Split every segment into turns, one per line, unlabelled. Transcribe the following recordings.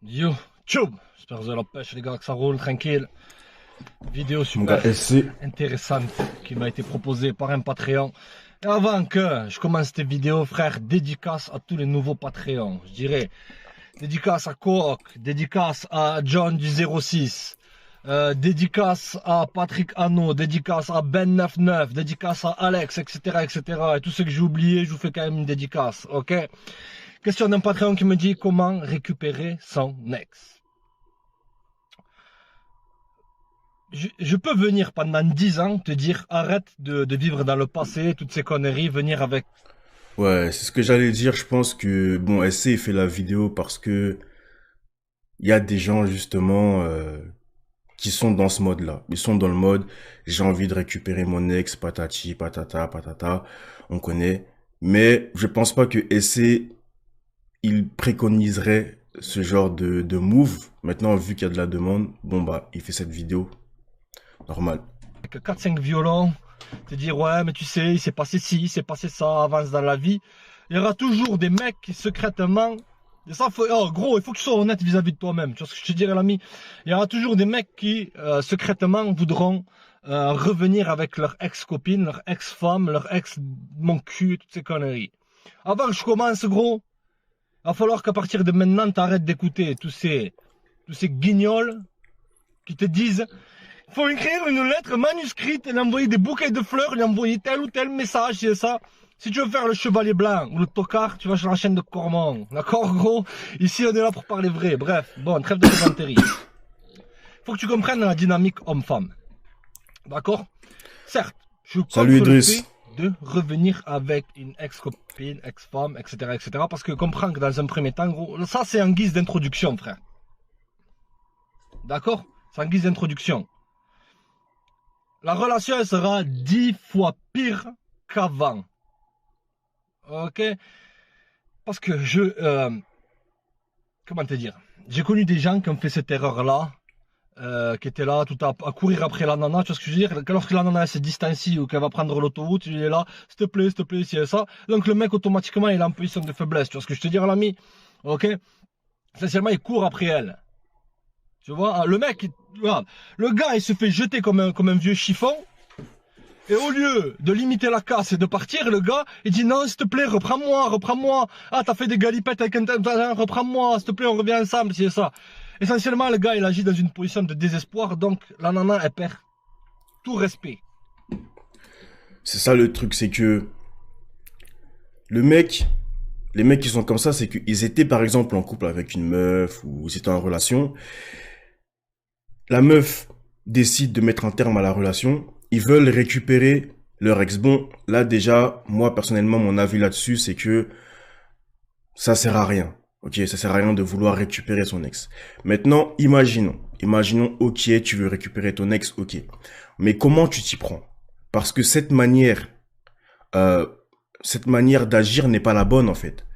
Yo, tchoum. J'espère que vous avez la pêche, les gars, que ça roule tranquille. Vidéo
Mon gars,
super intéressante qui m'a été proposée par un Patreon. Et avant que je commence cette vidéo, frère, dédicace à tous les nouveaux Patreons. Je dirais dédicace à Cook, dédicace à John du 06, dédicace à Patrick Hano, dédicace à Ben99, dédicace à Alex, etc., etc. Et tous ceux que j'ai oubliés, je vous fais quand même une dédicace, ok? Question d'un Patreon qui me dit comment récupérer son ex. Je peux venir pendant 10 ans te dire arrête de vivre dans le passé, toutes ces conneries, venir avec.
ouais, c'est ce que j'allais dire. Je pense que, bon, SC fait la vidéo parce que il y a des gens, justement, qui sont dans ce mode-là. Ils sont dans le mode, j'ai envie de récupérer mon ex, patati, patata, patata. On connaît. Mais je pense pas que SC, il préconiserait ce genre de move. Maintenant, vu qu'il y a de la demande, bon, bah, il fait cette vidéo. Normal.
4-5 violons, te dire ouais mais tu sais il s'est passé ci, il s'est passé ça, avance dans la vie. Il y aura toujours des mecs qui secrètement, et ça faut, oh, gros il faut que tu sois honnête vis-à-vis de toi-même, tu vois ce que je te dirais l'ami. Il y aura toujours des mecs qui secrètement voudront revenir avec leur ex-copine, leur ex-femme, leur ex mon cul, toutes ces conneries. Avant que je commence gros, il va falloir qu'à partir de maintenant tu arrêtes d'écouter tous ces guignols qui te disent faut écrire une lettre manuscrite et lui envoyer des bouquets de fleurs, lui envoyer tel ou tel message, c'est ça. Si tu veux faire le chevalier blanc ou le tocard, tu vas sur la chaîne de Cormont. D'accord, gros? Ici, on est là pour parler vrai. Bref, bon, trêve de plaisanterie. Faut que tu comprennes la dynamique homme-femme. D'accord? Certes, je suis
Salut
contre le
Idriss.
fait de revenir avec une ex-copine, ex-femme, etc., etc. Parce que comprends que dans un premier temps, gros, ça c'est en guise d'introduction, frère. D'accord? C'est en guise d'introduction. La relation elle sera 10 fois pire qu'avant. Ok? Parce que comment te dire? J'ai connu des gens qui ont fait cette erreur-là, qui étaient là tout à courir après la nana, tu vois ce que je veux dire? Lorsque la nana elle se distancie ou qu'elle va prendre l'autoroute, il est là, s'il te plaît, c'est ça. Donc le mec automatiquement il est en position de faiblesse, tu vois ce que je te dis, l'ami? Ok? Essentiellement il court après elle. Tu vois? Le mec, regarde, le gars il se fait jeter comme un vieux chiffon. Et au lieu de limiter la casse et de partir, le gars, il dit non, s'il te plaît, reprends-moi, reprends-moi. Ah, t'as fait des galipettes avec un reprends-moi, s'il te plaît, on revient ensemble, c'est ça. Essentiellement, le gars, il agit dans une position de désespoir, donc la nana, elle perd tout respect.
C'est ça le truc, c'est que le mec, les mecs qui sont comme ça, c'est qu'ils étaient par exemple en couple avec une meuf ou ils étaient en relation. La meuf décide de mettre un terme à la relation. Ils veulent récupérer leur ex. Bon, là déjà, moi personnellement, mon avis là-dessus, c'est que ça sert à rien. Ok, ça sert à rien de vouloir récupérer son ex. Maintenant, imaginons, ok, tu veux récupérer ton ex, ok. Mais comment tu t'y prends? Parce que euh, cette manière d'agir n'est pas la bonne en fait.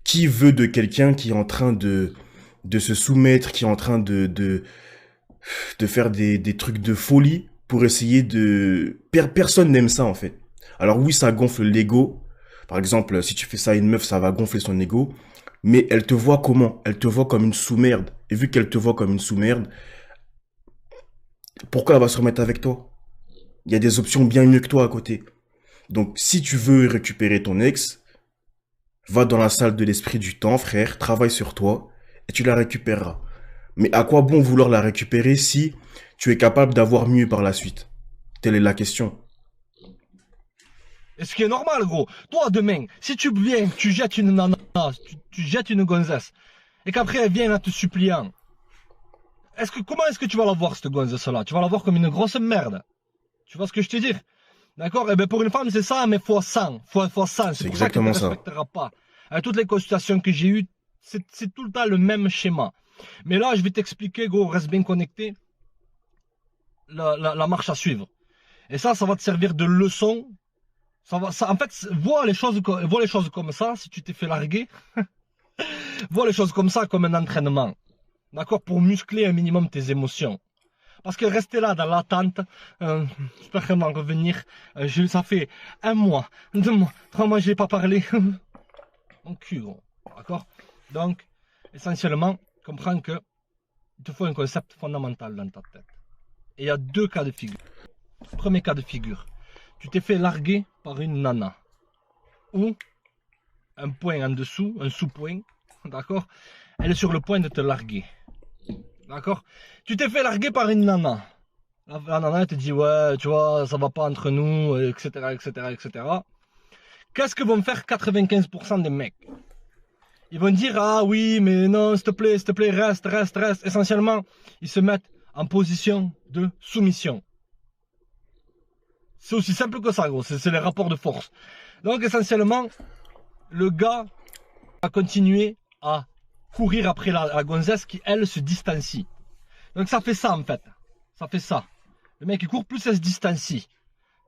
Qui veut de quelqu'un qui est en train de se soumettre, qui est en train de faire des trucs de folie pour essayer de... Personne n'aime ça en fait. Alors oui, ça gonfle l'ego. Par exemple, si tu fais ça à une meuf, ça va gonfler son ego. Mais elle te voit comment? Elle te voit comme une sous-merde. Et vu qu'elle te voit comme une sous-merde, pourquoi elle va se remettre avec toi? Il y a des options bien mieux que toi à côté. Donc si tu veux récupérer ton ex, va dans la salle de l'esprit du temps, frère, travaille sur toi, et tu la récupéreras. Mais à quoi bon vouloir la récupérer si tu es capable d'avoir mieux par la suite? Telle est la question.
Et ce qui est normal, gros. Toi, demain, si tu viens, tu jettes une nana, tu jettes une gonzesse, et qu'après elle vient à te suppliant, comment est-ce que tu vas la voir, cette gonzesse-là? Tu vas la voir comme une grosse merde. Tu vois ce que je te dis? D'accord? Et bien pour une femme, c'est ça, mais fois 100. Fois 100. C'est
C'est
pour ça qu'elle ne
exactement
te
ça.
respectera pas. Avec toutes les consultations que j'ai eues, c'est tout le temps le même schéma. Mais là, je vais t'expliquer, gros, reste bien connecté, la marche à suivre. Et ça va te servir de leçon. En fait, vois les choses comme ça, si tu t'es fait larguer. Vois les choses comme ça, comme un entraînement. D'accord? Pour muscler un minimum tes émotions. Parce que rester là dans l'attente, j'espère qu'elle va revenir. Ça fait 1 mois, 2 mois, 3 mois, je n'ai pas parlé. Mon cul, gros. D'accord? Donc, essentiellement, comprends que il te faut un concept fondamental dans ta tête. Et il y a deux cas de figure. Premier cas de figure, tu t'es fait larguer par une nana. Ou un point en dessous, un sous-point, d'accord? Elle est sur le point de te larguer. D'accord? Tu t'es fait larguer par une nana. La nana te dit, ouais, tu vois, ça va pas entre nous, etc., etc., etc. Qu'est-ce que vont faire 95% des mecs? Ils vont dire, ah oui, mais non, s'il te plaît, reste, reste, reste. Essentiellement, ils se mettent en position de soumission. C'est aussi simple que ça, gros. C'est les rapports de force. Donc, essentiellement, le gars va continuer à courir après la gonzesse qui, elle, se distancie. Donc, ça fait ça, en fait. Ça fait ça. Le mec, il court, plus elle se distancie.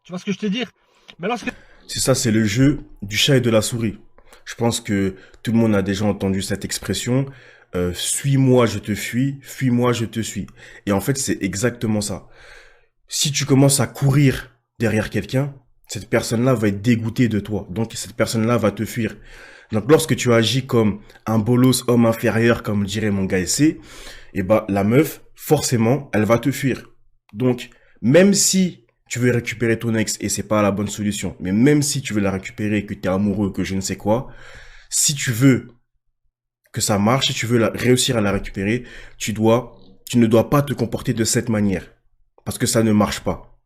Tu vois ce que je te veux dire? Mais lorsque...
C'est ça, c'est le jeu du chat et de la souris. Je pense que tout le monde a déjà entendu cette expression. Suis-moi, je te fuis. Fuis-moi, je te suis. Et en fait, c'est exactement ça. Si tu commences à courir derrière quelqu'un, cette personne-là va être dégoûtée de toi. Donc, cette personne-là va te fuir. Donc, lorsque tu agis comme un bolos homme inférieur, comme dirait mon gars essai, eh ben, la meuf, forcément, elle va te fuir. Donc, même si tu veux récupérer ton ex et c'est pas la bonne solution, mais même si tu veux la récupérer, que tu es amoureux, que je ne sais quoi, si tu veux que ça marche, si tu veux réussir à la récupérer, tu ne dois pas te comporter de cette manière. Parce que ça ne marche pas.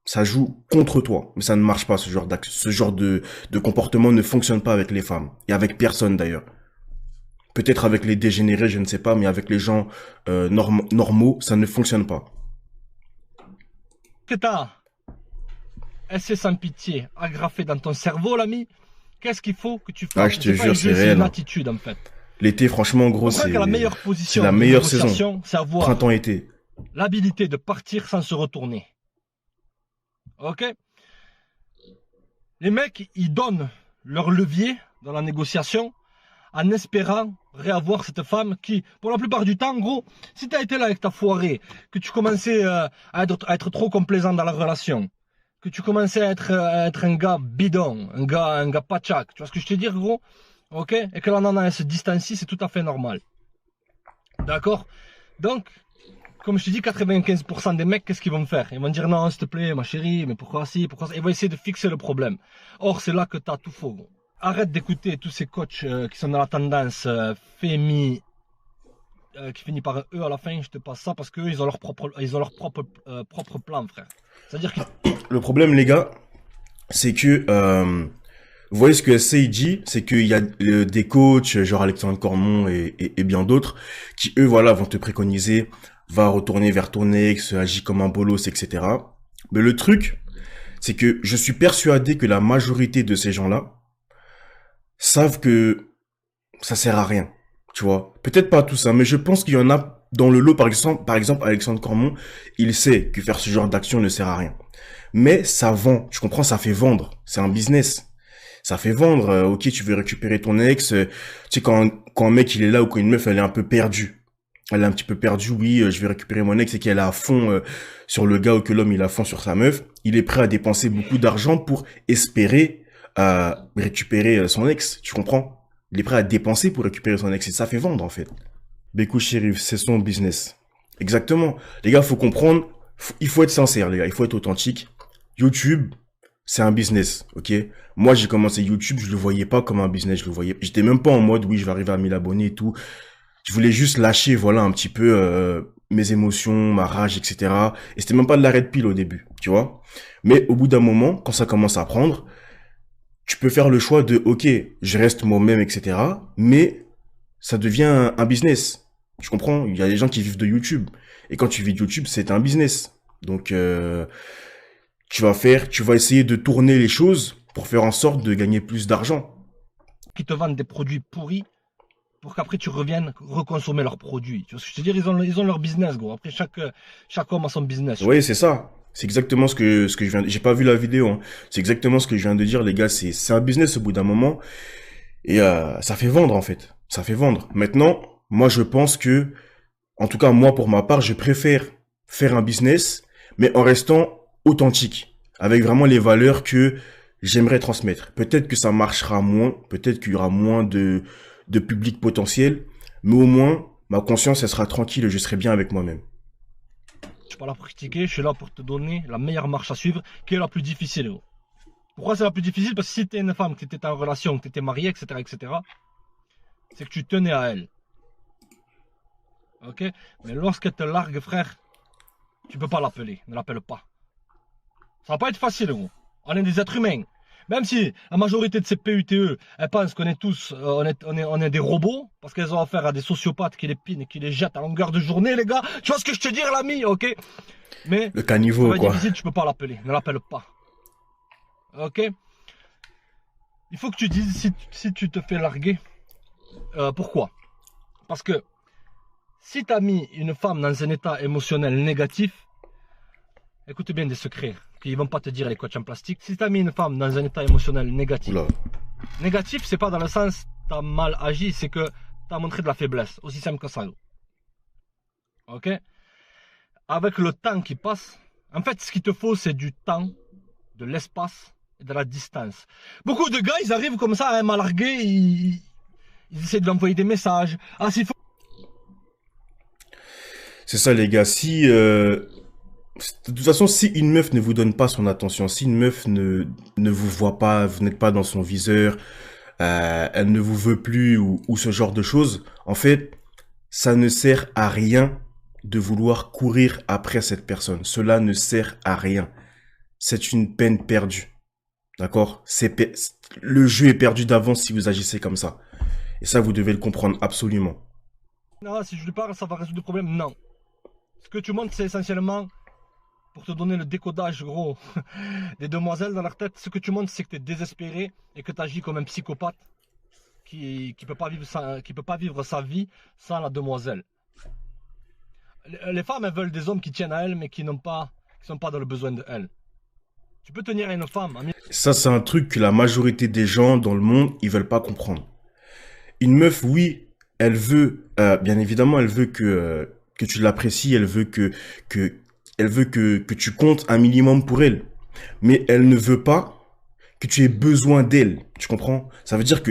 Ça joue contre toi, mais ça ne marche pas, ce genre de comportement ne fonctionne pas avec les femmes. Et avec personne d'ailleurs. Peut-être avec les dégénérés, je ne sais pas, mais avec les gens normaux, ça ne fonctionne pas.
Que t'as essai sans pitié agrafé dans ton cerveau, l'ami, qu'est-ce qu'il faut que tu fasses?
Ah, je te jure, c'est réel.
C'est une attitude, en fait.
L'été, franchement, gros, c'est
la meilleure position,
la meilleure saison.
C'est avoir
printemps-été.
L'habilité de partir sans se retourner. Ok? Les mecs, ils donnent leur levier dans la négociation en espérant réavoir cette femme qui, pour la plupart du temps, gros, si tu as été là avec ta foirée, que tu commençais à être trop complaisant dans la relation, que tu commençais à être un gars bidon, un gars pachak, tu vois ce que je te dis, gros? Ok? Et que la nana elle se distancie, c'est tout à fait normal. D'accord? Donc, comme je te dis, 95% des mecs, qu'est-ce qu'ils vont faire? Ils vont dire non, s'il te plaît, ma chérie, mais pourquoi si, pourquoi ça? Ils vont essayer de fixer le problème. Or, c'est là que tu as tout faux, gros. Arrête d'écouter tous ces coachs qui sont dans la tendance Femi, qui finit par eux à la fin, je te passe ça, parce qu'eux, ils ont leur propre plan, frère. C'est-à-dire que...
Le problème, les gars, c'est que... vous voyez ce que SC dit, c'est qu'il y a des coachs, genre Alexandre Cormon et bien d'autres, qui eux, voilà, vont te préconiser, va retourner vers ton ex, agis comme un bolos, etc. Mais le truc, c'est que je suis persuadé que la majorité de ces gens-là savent que ça sert à rien, tu vois. Peut-être pas tous, hein, mais je pense qu'il y en a dans le lot, par exemple, Alexandre Cormon, il sait que faire ce genre d'action ne sert à rien. Mais ça vend, tu comprends, ça fait vendre, c'est un business. Ça fait vendre, ok, tu veux récupérer ton ex, tu sais, quand un mec il est là ou quand une meuf elle est un peu perdue, elle est un petit peu perdue, oui, je vais récupérer mon ex et qu'elle est à fond sur le gars ou que l'homme il est à fond sur sa meuf, il est prêt à dépenser beaucoup d'argent pour espérer récupérer son ex, tu comprends? Il est prêt à dépenser pour récupérer son ex et ça fait vendre en fait. Bécou Chérif, c'est son business. Exactement. Les gars, faut comprendre, il faut être sincère les gars, il faut être authentique. YouTube, c'est un business, ok? Moi, j'ai commencé YouTube, je le voyais pas comme un business, j'étais même pas en mode, oui, je vais arriver à 1000 abonnés et tout. Je voulais juste lâcher, voilà, un petit peu mes émotions, ma rage, etc. Et c'était même pas de l'arrêt de pile au début, tu vois? Mais au bout d'un moment, quand ça commence à prendre, tu peux faire le choix de, ok, je reste moi-même, etc. Mais ça devient un business. Tu comprends? Il y a des gens qui vivent de YouTube. Et quand tu vis de YouTube, c'est un business. Donc, tu vas essayer de tourner les choses pour faire en sorte de gagner plus d'argent.
Qui te vendent des produits pourris pour qu'après tu reviennes reconsommer leurs produits. Tu vois ce que je veux dire? Ils ont leur business, gros. Après, chaque homme a son business.
Oui, c'est ça. C'est exactement ce que je viens de... J'ai pas vu la vidéo, hein. C'est exactement ce que je viens de dire, les gars. C'est un business au bout d'un moment. Et ça fait vendre, en fait. Ça fait vendre. Maintenant, moi, je pense que, en tout cas, moi, pour ma part, je préfère faire un business, mais en restant authentique, avec vraiment les valeurs que j'aimerais transmettre. Peut-être que ça marchera moins, peut-être qu'il y aura moins de public potentiel, mais au moins, ma conscience, elle sera tranquille et je serai bien avec moi-même.
Je suis pas là pour critiquer, je suis là pour te donner la meilleure marche à suivre, qui est la plus difficile. Gros. Pourquoi c'est la plus difficile? Parce que si tu es une femme, que tu étais en relation, que tu étais mariée, etc., c'est que tu tenais à elle. Ok? Mais lorsqu'elle te largue, frère, tu peux pas l'appeler. Ne l'appelle pas. Ça va pas être facile, gros. On est des êtres humains. Même si la majorité de ces PUTE, elles pensent qu'on est tous, on est des robots, parce qu'elles ont affaire à des sociopathes qui les pinent et qui les jettent à longueur de journée, les gars. Tu vois ce que je te dis, l'ami, ok? Mais
Le caniveau,
ça va
quoi.
être difficile, tu peux pas l'appeler. Ne l'appelle pas. Ok? Il faut que tu dises si tu te fais larguer. Pourquoi? Parce que si tu as mis une femme dans un état émotionnel négatif, écoute bien des secrets qu'ils vont pas te dire les coachs en plastique. Si tu as mis une femme dans un état émotionnel négatif,
Oula.
négatif, c'est pas dans le sens tu as mal agi, c'est que tu as montré de la faiblesse. Aussi simple que ça. Ok? Avec le temps qui passe, en fait, ce qu'il te faut, c'est du temps, de l'espace et de la distance. Beaucoup de gars, ils arrivent comme ça à mal larguer, ils essaient de lui envoyer des messages. Ah, s'il faut.
C'est ça, les gars. Si, de toute façon, si une meuf ne vous donne pas son attention, si une meuf ne vous voit pas, vous n'êtes pas dans son viseur, elle ne vous veut plus ou ce genre de choses, en fait, ça ne sert à rien de vouloir courir après cette personne. Cela ne sert à rien. C'est une peine perdue. D'accord? Le jeu est perdu d'avance si vous agissez comme ça. Et ça, vous devez le comprendre absolument.
Non, si je lui parle, ça va résoudre le problème. Non. Ce que tu montres, c'est essentiellement pour te donner le décodage, gros, des demoiselles dans leur tête. Ce que tu montres, c'est que tu es désespéré et que tu agis comme un psychopathe qui peut pas vivre sa vie sans la demoiselle. Les femmes, elles veulent des hommes qui tiennent à elles, mais qui sont pas dans le besoin de elles. Tu peux tenir à une femme.
Ça, c'est un truc que la majorité des gens dans le monde, ils veulent pas comprendre. Une meuf, oui, elle veut, bien évidemment, elle veut que tu l'apprécies, elle veut que tu comptes un minimum pour elle. Mais elle ne veut pas que tu aies besoin d'elle. Tu comprends? Ça veut dire que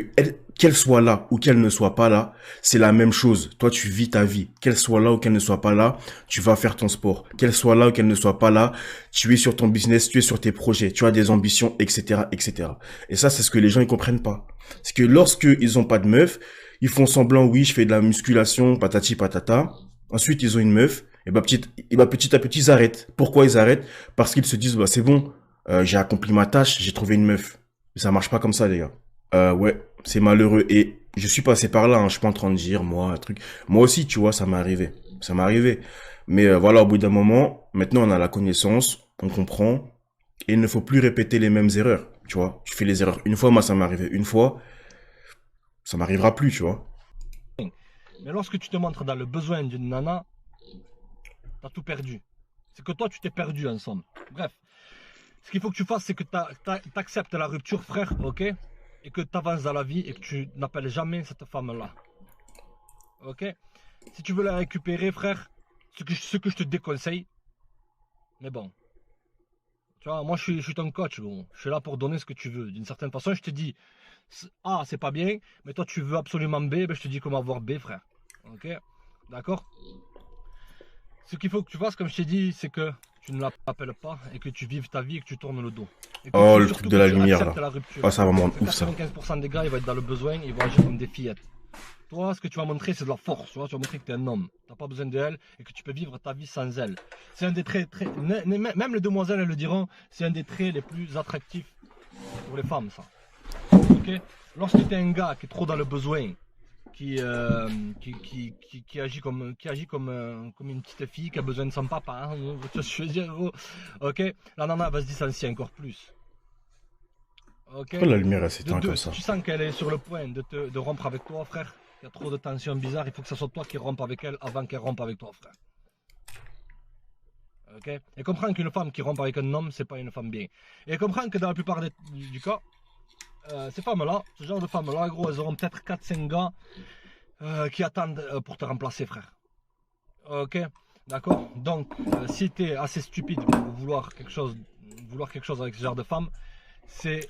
qu'elle soit là ou qu'elle ne soit pas là, c'est la même chose. Toi, tu vis ta vie. Qu'elle soit là ou qu'elle ne soit pas là, tu vas faire ton sport. Qu'elle soit là ou qu'elle ne soit pas là, tu es sur ton business, tu es sur tes projets, tu as des ambitions, etc., etc. Et ça, c'est ce que les gens, ils comprennent pas. C'est que lorsque ils ont pas de meuf, ils font semblant, oui, je fais de la musculation, patati patata. Ensuite, ils ont une meuf, et bah, petit à petit, ils arrêtent. Pourquoi ils arrêtent? Parce qu'ils se disent, bah, c'est bon, j'ai accompli ma tâche, j'ai trouvé une meuf. Mais ça marche pas comme ça, les gars. Ouais, c'est malheureux. Et je suis passé par là, hein. Je suis pas en train de dire, moi, un truc. Moi aussi, tu vois, ça m'est arrivé. Ça m'est arrivé. Mais voilà, au bout d'un moment, maintenant, on a la connaissance, on comprend. Et il ne faut plus répéter les mêmes erreurs, tu vois. Tu fais les erreurs une fois, moi, ça m'est arrivé une fois. Ça m'arrivera plus, tu vois.
Mais lorsque tu te montres dans le besoin d'une nana, t'as tout perdu. C'est que toi, tu t'es perdu, en somme. Bref. Ce qu'il faut que tu fasses, c'est que tu acceptes la rupture, frère, ok? Et que tu avances dans la vie et que tu n'appelles jamais cette femme-là. Ok? Si tu veux la récupérer, frère, ce que je te déconseille, mais bon. Tu vois, moi je suis ton coach, gros. Je suis là pour donner ce que tu veux. D'une certaine façon, je te dis, A, c'est pas bien, mais toi tu veux absolument B, ben je te dis comment avoir B, frère. Ok? D'accord? Ce qu'il faut que tu fasses, comme je t'ai dit, c'est que tu ne l'appelles pas et que tu vives ta vie et que tu tournes le dos.
Oh, le truc de la lumière, là.
La rupture.
Oh, ça va me rendre ouf, ça.
95% des gars, ils vont être dans le besoin, ils vont agir comme des fillettes. Toi, ce que tu vas montrer, c'est de la force. Tu vas montrer que tu es un homme. Tu n'as pas besoin d'elle et que tu peux vivre ta vie sans elle. C'est un des traits, même les demoiselles, elles le diront, c'est un des traits les plus attractifs pour les femmes, ça. Ok? Lorsque tu es un gars qui est trop dans le besoin, qui agit comme une petite fille qui a besoin de son papa, hein, tu vois ce que je veux dire, gros. Ok? La nana va se distancier encore plus. Ok?
Pourquoi la lumière elle s'éteint comme ça?
Tu sens qu'elle est sur le point de rompre avec toi, frère. Il y a trop de tensions bizarres, il faut que ce soit toi qui rompe avec elle avant qu'elle rompe avec toi, frère. Ok? Et comprends qu'une femme qui rompt avec un homme, c'est pas une femme bien. Et comprends que dans la plupart du cas, ces femmes-là, ce genre de femmes-là, gros, elles auront peut-être 4-5 gars qui attendent pour te remplacer, frère. Ok? D'accord? Donc, si tu es assez stupide pour vouloir quelque chose avec ce genre de femme, c'est...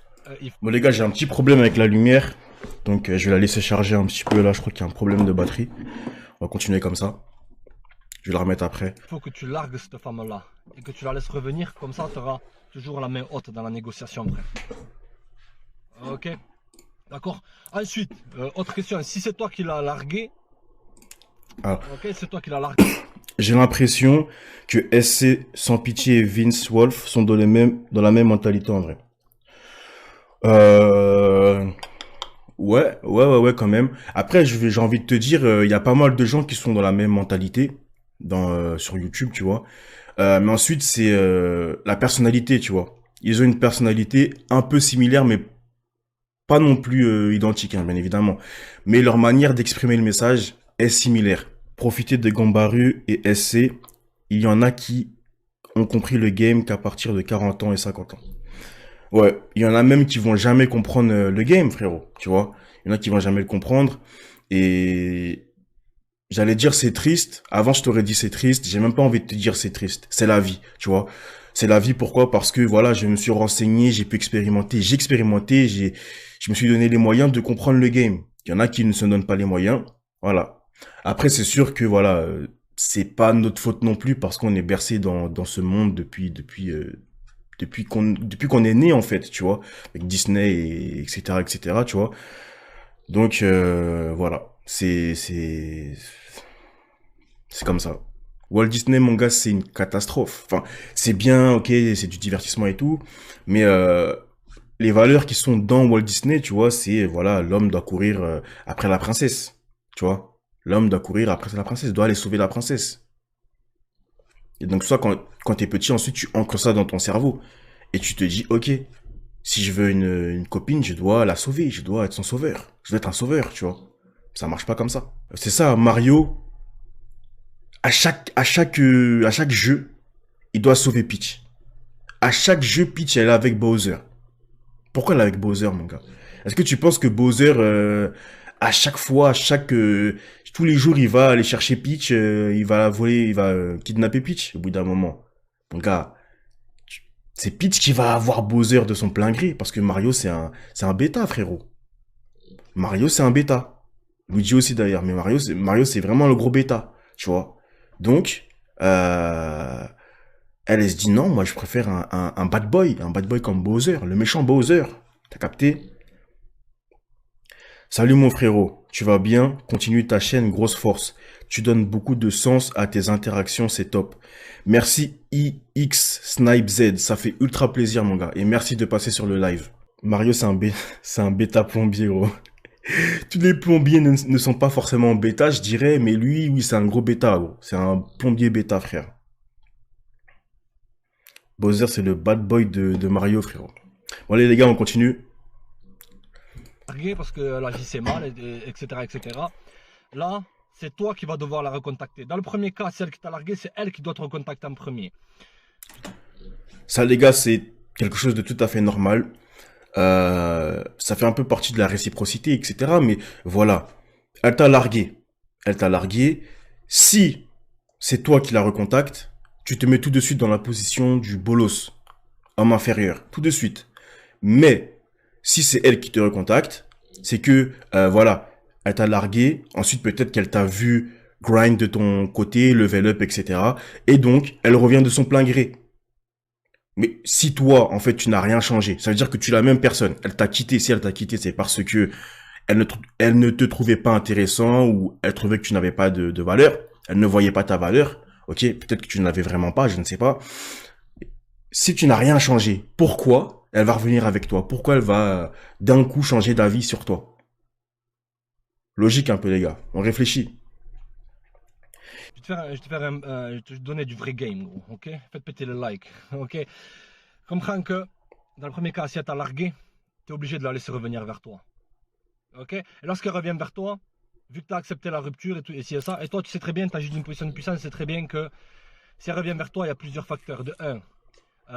Bon les gars, j'ai un petit problème avec la lumière. Donc je vais la laisser charger un petit peu là, je crois qu'il y a un problème de batterie. On va continuer comme ça. Je vais la remettre après.
Il faut que tu largues cette femme-là et que tu la laisses revenir, comme ça tu auras toujours la main haute dans la négociation, frère. Ok, d'accord. Ensuite, autre question, si c'est toi qui l'as largué, ok, c'est toi qui l'as largué.
J'ai l'impression que SC, Sans Pitié et Vince Wolf sont dans la même mentalité en vrai. Ouais, quand même. Après, j'ai envie de te dire, il y a pas mal de gens qui sont dans la même mentalité sur YouTube, tu vois. Mais ensuite, c'est la personnalité, tu vois. Ils ont une personnalité un peu similaire, mais pas non plus identique, hein, bien évidemment. Mais leur manière d'exprimer le message est similaire. Profiter de Gambaru et SC, il y en a qui ont compris le game qu'à partir de 40 ans et 50 ans. Ouais, il y en a même qui vont jamais comprendre le game, frérot, tu vois. Il y en a qui vont jamais le comprendre. Et j'allais dire c'est triste. Avant, je t'aurais dit c'est triste. J'ai même pas envie de te dire c'est triste. C'est la vie, tu vois. C'est la vie, pourquoi? Parce que voilà, je me suis renseigné, j'ai pu expérimenter, je me suis donné les moyens de comprendre le game. Il y en a qui ne se donnent pas les moyens. Voilà. Après, c'est sûr que voilà, c'est pas notre faute non plus parce qu'on est bercé dans ce monde depuis qu'on est né en fait, tu vois, avec Disney et etc., tu vois. Donc voilà, c'est comme ça. Walt Disney, mon gars, c'est une catastrophe. Enfin, c'est bien, ok, c'est du divertissement et tout, mais les valeurs qui sont dans Walt Disney, tu vois, c'est voilà, l'homme doit courir après la princesse, tu vois. L'homme doit courir après la princesse, doit aller sauver la princesse. Et donc ça, quand t'es petit, ensuite tu ancres ça dans ton cerveau. Et tu te dis, ok, si je veux une copine, je dois la sauver, je dois être son sauveur. Je dois être un sauveur, tu vois. Ça marche pas comme ça. C'est ça, Mario, à chaque jeu, il doit sauver Peach. À chaque jeu, Peach, elle est avec Bowser. Pourquoi elle est avec Bowser, mon gars? Est-ce que tu penses que Bowser, à chaque fois, tous les jours, il va aller chercher Peach, il va la voler, il va kidnapper Peach au bout d'un moment? Mon gars, c'est Peach qui va avoir Bowser de son plein gré, parce que Mario, c'est un bêta, frérot. Mario, c'est un bêta. Luigi aussi, d'ailleurs, mais Mario, c'est vraiment le gros bêta, tu vois. Donc, elle se dit non, moi, je préfère un bad boy comme Bowser, le méchant Bowser. T'as capté? Salut mon frérot, tu vas bien? Continue ta chaîne, grosse force. Tu donnes beaucoup de sens à tes interactions, c'est top. Merci IX Snipe Z, ça fait ultra plaisir mon gars. Et merci de passer sur le live. Mario, c'est un bêta plombier, gros. Tous les plombiers ne sont pas forcément bêta, je dirais, mais lui, oui, c'est un gros bêta, gros. C'est un plombier bêta, frère. Bowser, c'est le bad boy de Mario, frérot. Bon, allez les gars, on continue.
Parce que elle agissait mal, etc., etc. Là, c'est toi qui vas devoir la recontacter. Dans le premier cas, celle qui t'a largué, c'est elle qui doit te recontacter en premier.
Ça, les gars, c'est quelque chose de tout à fait normal. Ça fait un peu partie de la réciprocité, etc. Mais voilà, elle t'a largué. Elle t'a largué. Si c'est toi qui la recontactes, tu te mets tout de suite dans la position du bolos, homme inférieur, tout de suite. Mais si c'est elle qui te recontacte, c'est que voilà, elle t'a largué. Ensuite, peut-être qu'elle t'a vu grind de ton côté, level up, etc. Et donc, elle revient de son plein gré. Mais si toi, en fait, tu n'as rien changé, ça veut dire que tu es la même personne. Elle t'a quitté. Si elle t'a quitté, c'est parce que elle ne te trouvait pas intéressant ou elle trouvait que tu n'avais pas de valeur. Elle ne voyait pas ta valeur. Ok, peut-être que tu n'avais vraiment pas, je ne sais pas. Si tu n'as rien changé, pourquoi elle va revenir avec toi? Pourquoi elle va d'un coup changer d'avis sur toi? Logique un peu, les gars. On réfléchit.
Je vais te donner du vrai game, gros, ok? Faites péter le like, ok? Comprends que, dans le premier cas, si elle t'a largué, tu es obligé de la laisser revenir vers toi. Ok? Et lorsqu'elle revient vers toi, vu que tu as accepté la rupture et tout, et si et ça, et toi tu sais très bien, tu agis d'une position de puissance, c'est très bien que si elle revient vers toi, il y a plusieurs facteurs. De un,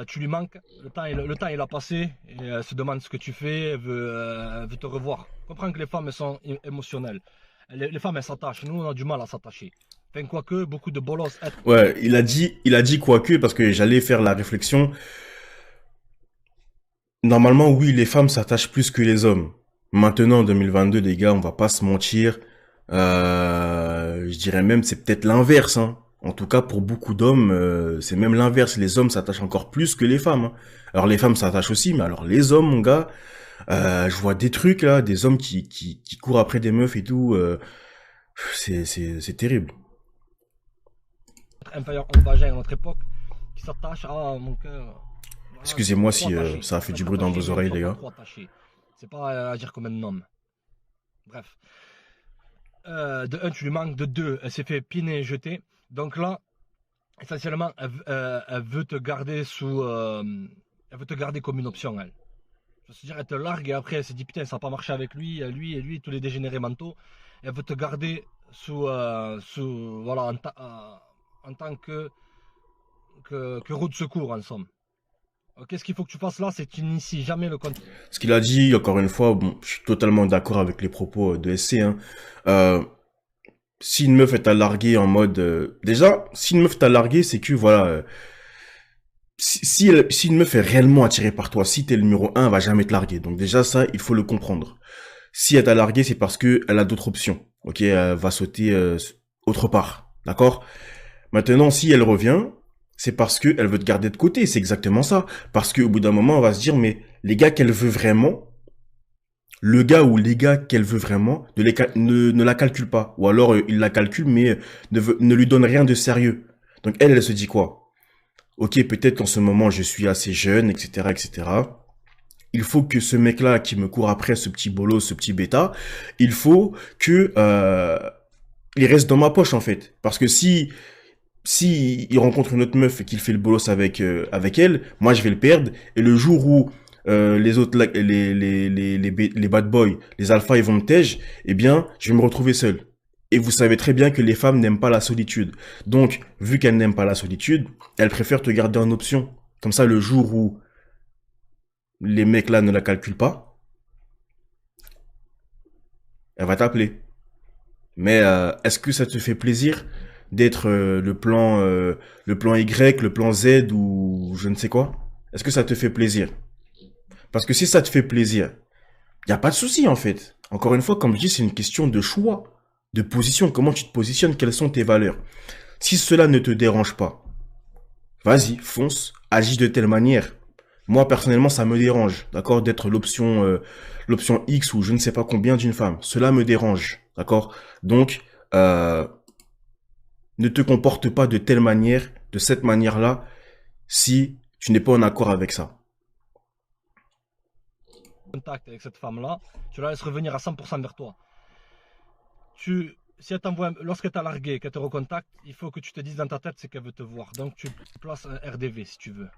tu lui manques, le temps il a passé, et elle se demande ce que tu fais, elle veut te revoir. Comprends que les femmes elles sont émotionnelles. Les femmes elles s'attachent, nous on a du mal à s'attacher. Enfin, quoique, beaucoup de bolos.
Ouais, il a dit quoique, parce que j'allais faire la réflexion. Normalement, oui, les femmes s'attachent plus que les hommes. Maintenant, en 2022, les gars, on va pas se mentir. Je dirais même c'est peut-être l'inverse, hein. En tout cas, pour beaucoup d'hommes, c'est même l'inverse. Les hommes s'attachent encore plus que les femmes, hein. Alors les femmes s'attachent aussi, mais alors les hommes, mon gars, je vois des trucs là, des hommes qui courent après des meufs et tout. C'est terrible.
Inférieur au vagin à notre époque, qui s'attache à mon cœur. Voilà, ils sont
Excusez-moi
trop
si
attachés.
ça a
Ils
fait du
restent
bruit dans
attachés,
vos
mais ils
oreilles,
sont
les
pas
gars.
trop attachés. C'est pas agir comme un homme. Bref. De un, tu lui manques. De deux, elle s'est fait piner et jeter. Donc là, essentiellement, elle veut te garder sous. Elle veut te garder comme une option, elle. Je veux dire, elle te largue et après elle se dit putain, ça n'a pas marché avec lui, lui et lui, tous les dégénérés mentaux. Elle veut te garder voilà, en tant que roue de secours, en somme. Qu'est-ce qu'il faut que tu fasses là, c'est que tu n'inities jamais le compte.
Ce qu'il a dit, encore une fois, bon, je suis totalement d'accord avec les propos de SC, hein. Euh, Si une meuf est à larguer en mode... déjà, si une meuf t'a largué, c'est que, voilà... si une meuf est réellement attirée par toi, si t'es le numéro un, elle va jamais te larguer. Donc déjà, ça, il faut le comprendre. Si elle t'a largué, c'est parce que elle a d'autres options. Ok, elle va sauter autre part. D'accord? Maintenant, si elle revient, c'est parce que elle veut te garder de côté. C'est exactement ça. Parce qu'au bout d'un moment, on va se dire, mais les gars qu'elle veut vraiment, le gars ou les gars qu'elle veut vraiment ne la calcule pas. Ou alors il la calcule mais ne lui donne rien de sérieux. Donc elle se dit quoi? Ok, peut-être qu'en ce moment je suis assez jeune, etc., etc. Il faut que ce mec-là qui me court après, ce petit bolos, ce petit bêta, il faut que il reste dans ma poche en fait. Parce que si il rencontre une autre meuf et qu'il fait le bolos avec elle, moi je vais le perdre. Et le jour où les autres, les bad boys, les alphas, ils vont me tège, eh bien, je vais me retrouver seul. Et vous savez très bien que les femmes n'aiment pas la solitude. Donc, vu qu'elles n'aiment pas la solitude, elles préfèrent te garder en option. Comme ça, le jour où les mecs là ne la calculent pas, elle va t'appeler. Mais est-ce que ça te fait plaisir d'être le plan Y, le plan Z ou je ne sais quoi? Est-ce que ça te fait plaisir? Parce que si ça te fait plaisir, il n'y a pas de souci en fait. Encore une fois, comme je dis, c'est une question de choix, de position. Comment tu te positionnes, quelles sont tes valeurs. Si cela ne te dérange pas, vas-y, fonce, agis de telle manière. Moi, personnellement, ça me dérange, d'accord, d'être l'option X ou je ne sais pas combien d'une femme. Cela me dérange, d'accord. Donc, ne te comporte pas de telle manière, de cette manière-là, si tu n'es pas en accord avec ça.
Contact avec cette femme-là, tu la laisses revenir à 100% vers toi. Si elle t'envoie, lorsqu'elle t'a largué, qu'elle te recontacte, il faut que tu te dises dans ta tête c'est qu'elle veut te voir. Donc tu places un RDV si tu veux.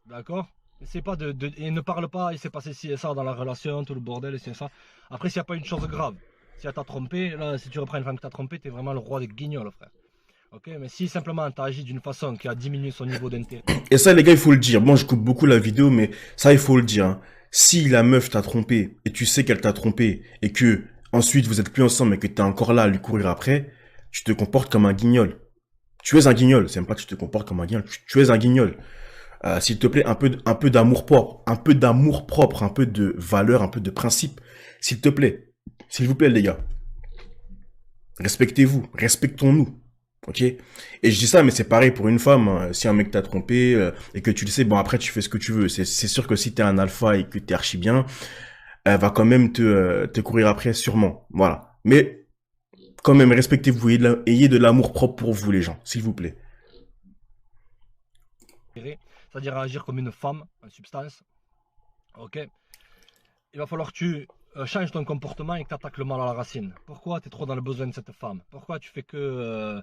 D'accord? Essaye pas et ne parle pas, il s'est passé ci et ça dans la relation, tout le bordel et c'est ça. Après, s'il n'y a pas une chose grave, si elle t'a trompé, là, si tu reprends une femme qui t'a trompé, t'es vraiment le roi des guignols, frère. Ok? Mais si simplement t'as agi d'une façon qui a diminué son niveau d'intérêt.
Et ça, les gars, il faut le dire. Bon, je coupe beaucoup la vidéo, mais ça, il faut le dire, hein. Si la meuf t'a trompé et tu sais qu'elle t'a trompé et que ensuite vous êtes plus ensemble et que t'es encore là à lui courir après, tu te comportes comme un guignol. Tu es un guignol. C'est même pas que tu te comportes comme un guignol. Tu es un guignol. S'il te plaît, un peu d'amour propre, un peu d'amour propre, un peu de valeur, un peu de principe. S'il te plaît. S'il vous plaît, les gars. Respectez-vous. Respectons-nous. Ok? Et je dis ça, mais c'est pareil pour une femme, hein. Si un mec t'a trompé et que tu le sais, bon après tu fais ce que tu veux. C'est sûr que si t'es un alpha et que t'es archi bien, elle va quand même te courir après sûrement. Voilà. Mais quand même, respectez-vous, ayez de l'amour propre pour vous les gens, s'il vous plaît.
C'est-à-dire agir comme une femme en substance. Ok? Il va falloir que tu changes ton comportement et que tu attaques le mal à la racine. Pourquoi tu es trop dans le besoin de cette femme? Pourquoi tu fais que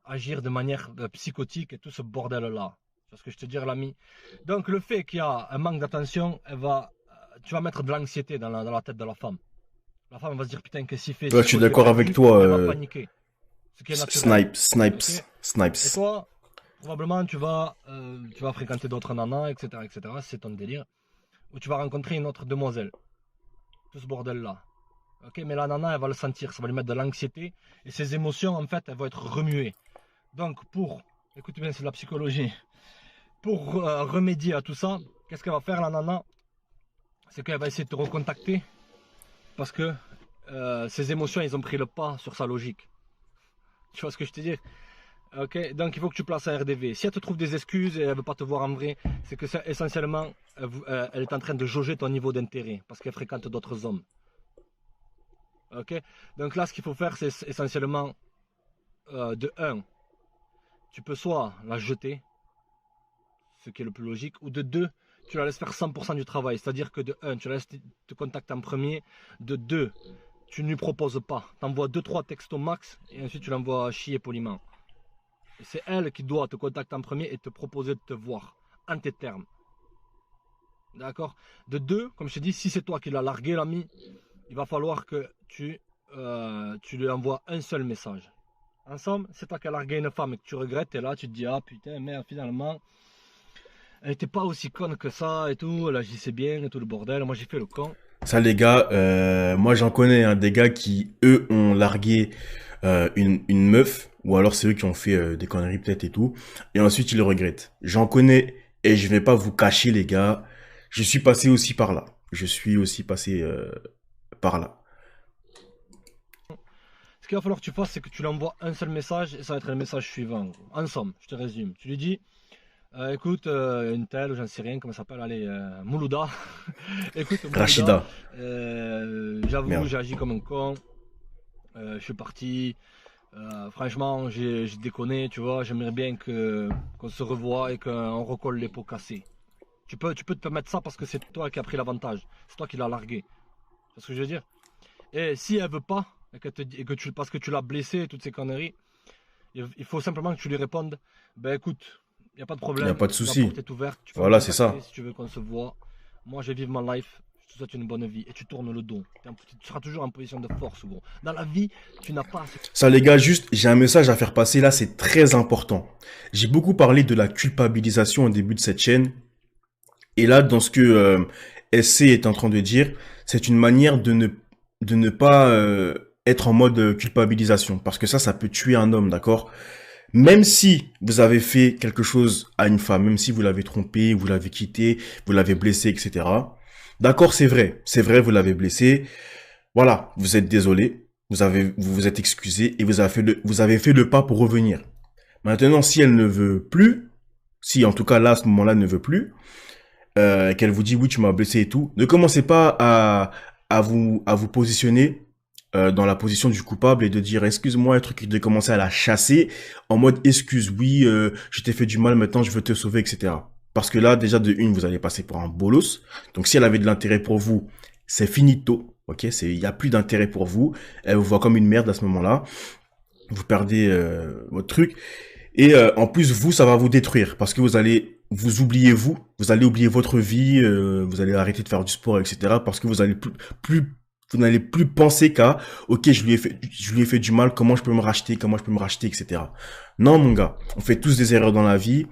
agir de manière psychotique et tout ce bordel-là? C'est ce que je te dis, l'ami. Donc le fait qu'il y a un manque d'attention, tu vas mettre de l'anxiété dans la tête de la femme. La femme va se dire putain qu'est-ce qu'il fait?
Ouais, je suis d'accord avec toi.
Elle va paniquer. Ce qui est naturel.
Snipes.
Et toi, probablement tu vas fréquenter d'autres nanas, etc., etc. C'est ton délire. Ou tu vas rencontrer une autre demoiselle. Tout ce bordel-là. Ok, mais la nana, elle va le sentir, ça va lui mettre de l'anxiété. Et ses émotions, en fait, elles vont être remuées. Donc, écoute bien, c'est de la psychologie. Pour remédier à tout ça, qu'est-ce qu'elle va faire, la nana? C'est qu'elle va essayer de te recontacter. Parce que ses émotions, ils ont pris le pas sur sa logique. Tu vois ce que je te dis? Ok, donc il faut que tu places un RDV. Si elle te trouve des excuses et elle veut pas te voir en vrai, c'est que essentiellement, elle est en train de jauger ton niveau d'intérêt parce qu'elle fréquente d'autres hommes. Ok, donc là, ce qu'il faut faire, c'est essentiellement de un, tu peux soit la jeter, ce qui est le plus logique, ou de deux, tu la laisses faire 100% du travail. C'est-à-dire que de un, tu la laisses te contacter en premier, de deux, tu ne lui proposes pas. Tu envoies 2-3 textos max et ensuite tu l'envoies chier poliment. C'est elle qui doit te contacter en premier et te proposer de te voir en tes termes. D'accord? De deux, comme je te dis, si c'est toi qui l'as largué, l'ami, il va falloir que tu lui envoies un seul message. En somme, c'est toi qui as largué une femme et que tu regrettes, et là tu te dis, ah putain, merde, finalement, elle n'était pas aussi conne que ça et tout, elle agissait bien et tout le bordel, moi j'ai fait le con.
Ça, les gars, moi j'en connais hein, des gars qui, eux, ont largué une meuf, ou alors c'est eux qui ont fait des conneries peut-être et tout, et ensuite ils le regrettent. J'en connais, et je vais pas vous cacher, les gars, je suis passé aussi par là. Je suis aussi passé par là.
Ce qu'il va falloir que tu fasses, c'est que tu lui envoies un seul message et ça va être le message suivant. En somme, je te résume. Tu lui dis, écoute, une telle, j'en sais rien, comment ça s'appelle, allez, Moulouda. Écoute, Moulouda,
Rachida,
j'avoue,
merde.
j'ai agi comme un con. Je suis parti. Franchement, j'ai déconné, tu vois. J'aimerais bien qu'on se revoie et qu'on recolle les pots cassés. Tu peux te permettre ça parce que c'est toi qui as pris l'avantage. C'est toi qui l'as largué. C'est ce que je veux dire. Et si elle veut pas, parce que tu l'as blessé, toutes ces conneries, il faut simplement que tu lui répondes, ben écoute, il n'y a pas de
Il n'y a
problème,
pas de
ma porte
souci.
est ouverte, tu peux me
Voilà, c'est
contacter
ça.
si tu veux qu'on se voit. Moi, je vive ma life, je te souhaite une bonne vie et tu tournes le dos. Tu seras toujours en position de force, gros. Dans la vie, tu n'as pas à
Ça, les gars, juste, j'ai un message à faire passer là, c'est très important. J'ai beaucoup parlé de la culpabilisation au début de cette chaîne. Et là, dans ce que SC est en train de dire, c'est une manière de ne pas être en mode culpabilisation. Parce que ça peut tuer un homme, d'accord? Même si vous avez fait quelque chose à une femme, même si vous l'avez trompée, vous l'avez quittée, vous l'avez blessée, etc. D'accord, c'est vrai, vous l'avez blessée. Voilà, vous êtes désolé, vous vous êtes excusé et vous avez fait le pas pour revenir. Maintenant, si elle ne veut plus, si en tout cas là, à ce moment-là, elle ne veut plus, qu'elle vous dit oui, tu m'as blessé et tout, ne commencez pas à vous positionner dans la position du coupable et de dire excuse-moi, un truc, de commencer à la chasser en mode excuse, oui, je t'ai fait du mal, maintenant je veux te sauver, etc. Parce que là, déjà de une, vous allez passer pour un bolos. Donc si elle avait de l'intérêt pour vous, c'est finito. Ok, il y a plus d'intérêt pour vous. Elle vous voit comme une merde à ce moment-là. Vous perdez votre truc. Et en plus, vous, ça va vous détruire parce que vous allez vous allez oublier votre vie, vous allez arrêter de faire du sport, etc. Parce que vous allez vous n'allez plus penser qu'à, ok, je lui ai fait du mal, comment je peux me racheter, etc. Non, mon gars, on fait tous des erreurs dans la vie.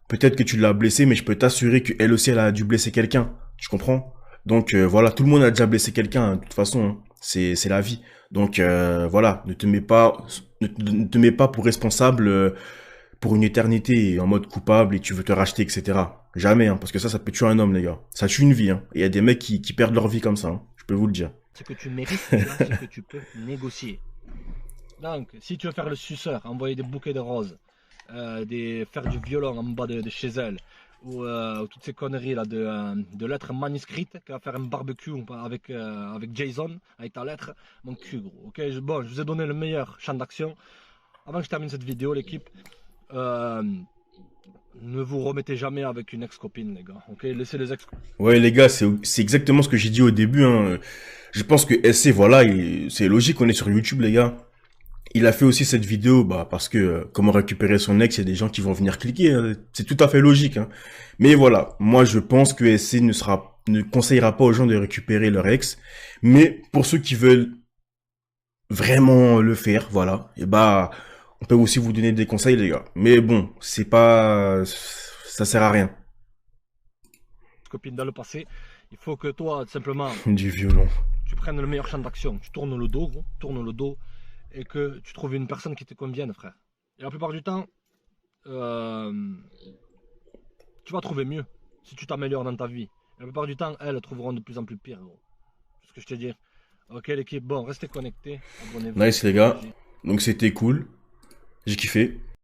Peut-être que tu l'as blessé, mais je peux t'assurer qu'elle aussi, elle a dû blesser quelqu'un. Tu comprends? Donc voilà, tout le monde a déjà blessé quelqu'un. Hein. De toute façon, hein. C'est la vie. Donc voilà, ne te mets pas pour responsable pour une éternité en mode coupable et tu veux te racheter, etc. Jamais, hein, parce que ça peut tuer un homme, les gars. Ça tue une vie. Hein. Et il y a des mecs qui perdent leur vie comme ça. Hein. Je peux vous le dire.
ce que tu mérites, tu as ce que tu peux négocier. Donc, si tu veux faire le suceur, envoyer des bouquets de roses, faire du violon en bas de chez elle, ou toutes ces conneries là de lettres manuscrites, qu'à faire un barbecue avec Jason, avec ta lettre, mon cul gros. Ok, bon, je vous ai donné le meilleur champ d'action. Avant que je termine cette vidéo, l'équipe, euh, ne vous remettez jamais avec une ex-copine, les gars. Ok, laissez les ex.
Ouais, les gars, c'est exactement ce que j'ai dit au début. Hein. Je pense que SC, voilà, c'est logique, on est sur YouTube, les gars. Il a fait aussi cette vidéo bah, parce que comment récupérer son ex, il y a des gens qui vont venir cliquer. Hein. C'est tout à fait logique. Hein. Mais voilà, moi je pense que SC ne conseillera pas aux gens de récupérer leur ex. Mais pour ceux qui veulent vraiment le faire, voilà, et bah on peut aussi vous donner des conseils, les gars. Mais bon, c'est pas, ça sert à rien.
Copines dans le passé, il faut que toi, simplement,
Du violon.
tu prennes le meilleur champ d'action. Tu tournes le dos, gros, tourne le dos, et que tu trouves une personne qui te convienne, frère. Et la plupart du temps, euh, tu vas trouver mieux si tu t'améliores dans ta vie. Et la plupart du temps, elles trouveront de plus en plus pire, gros. C'est ce que je te dis. Ok l'équipe, bon, restez connectés. Abonnez-vous.
Nice les gars.
GG.
Donc c'était cool. J'ai kiffé.